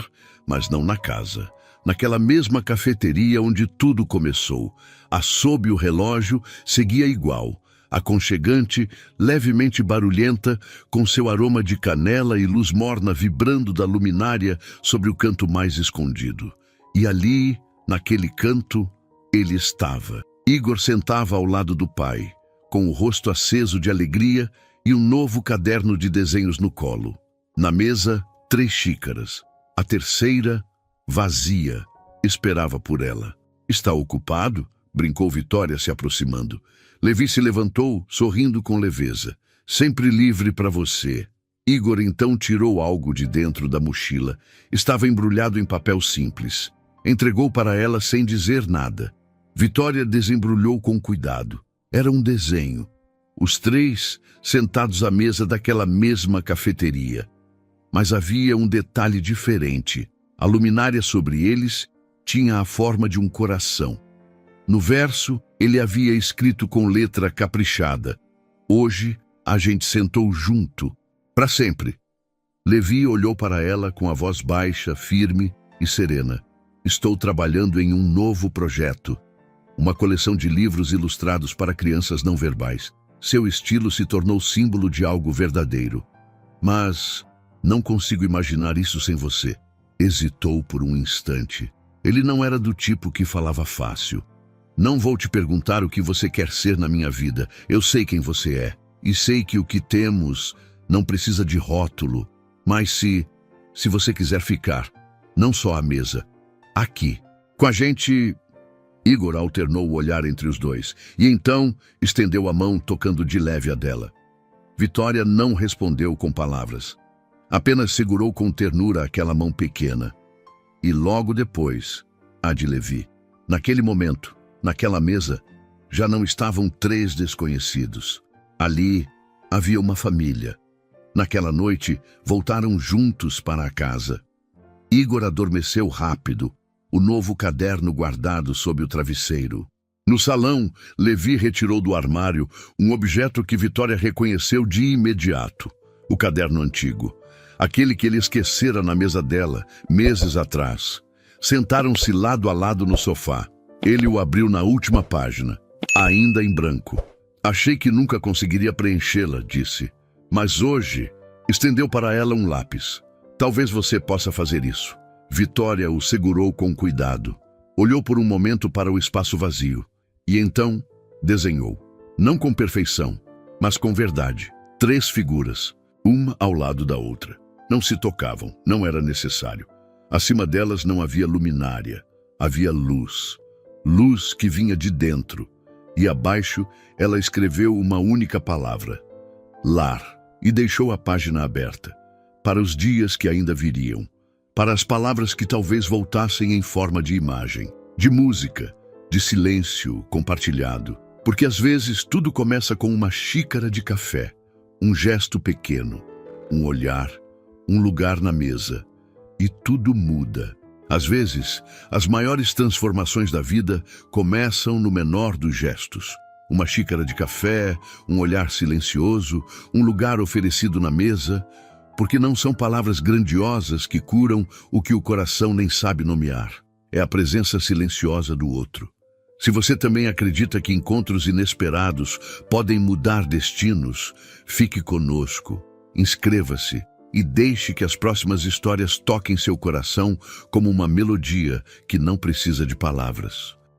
mas não na casa. Naquela mesma cafeteria onde tudo começou. Sob o relógio seguia igual, aconchegante, levemente barulhenta, com seu aroma de canela e luz morna vibrando da luminária sobre o canto mais escondido. E ali, naquele canto, ele estava. Igor sentava ao lado do pai, com o rosto aceso de alegria e um novo caderno de desenhos no colo. Na mesa, 3 xícaras. A terceira, vazia. esperava por ela. Está ocupado? Brincou Vitória, se aproximando. Levi se levantou, sorrindo com leveza. Sempre livre para você. Igor então tirou algo de dentro da mochila. Estava embrulhado em papel simples. Entregou para ela sem dizer nada. Vitória desembrulhou com cuidado. Era um desenho. Os três sentados à mesa daquela mesma cafeteria. Mas havia um detalhe diferente. A luminária sobre eles tinha a forma de um coração. No verso, ele havia escrito com letra caprichada: "Hoje a gente sentou junto, para sempre." Levi olhou para ela com a voz baixa, firme e serena. "Estou trabalhando em um novo projeto. Uma coleção de livros ilustrados para crianças não verbais. Seu estilo se tornou símbolo de algo verdadeiro. Mas não consigo imaginar isso sem você." Hesitou por um instante. Ele não era do tipo que falava fácil. "Não vou te perguntar o que você quer ser na minha vida. Eu sei quem você é. E sei que o que temos não precisa de rótulo. Mas se você quiser ficar, não só à mesa, aqui, com a gente..." Igor alternou o olhar entre os dois, e então estendeu a mão, tocando de leve a dela. Vitória não respondeu com palavras. Apenas segurou com ternura aquela mão pequena. E logo depois, a de Levi. Naquele momento, naquela mesa, já não estavam três desconhecidos. Ali havia uma família. Naquela noite, voltaram juntos para a casa. Igor adormeceu rápido, o novo caderno guardado sob o travesseiro. No salão, Levi retirou do armário um objeto que Vitória reconheceu de imediato: o caderno antigo. Aquele que ele esquecera na mesa dela, meses atrás. Sentaram-se lado a lado no sofá. Ele o abriu na última página, ainda em branco. "Achei que nunca conseguiria preenchê-la", disse. "Mas hoje..." Estendeu para ela um lápis. "Talvez você possa fazer isso." Vitória o segurou com cuidado. Olhou por um momento para o espaço vazio. E então desenhou. Não com perfeição, mas com verdade. 3 figuras, uma ao lado da outra. Não se tocavam, não era necessário. Acima delas não havia luminária, havia luz. Luz que vinha de dentro. E abaixo ela escreveu uma única palavra: lar. E deixou a página aberta. Para os dias que ainda viriam. Para as palavras que talvez voltassem em forma de imagem, de música, de silêncio compartilhado. Porque às vezes tudo começa com uma xícara de café, um gesto pequeno, um olhar, um lugar na mesa. E tudo muda. Às vezes, as maiores transformações da vida começam no menor dos gestos. Uma xícara de café, um olhar silencioso, um lugar oferecido na mesa, porque não são palavras grandiosas que curam o que o coração nem sabe nomear. É a presença silenciosa do outro. Se você também acredita que encontros inesperados podem mudar destinos, fique conosco, inscreva-se e deixe que as próximas histórias toquem seu coração como uma melodia que não precisa de palavras.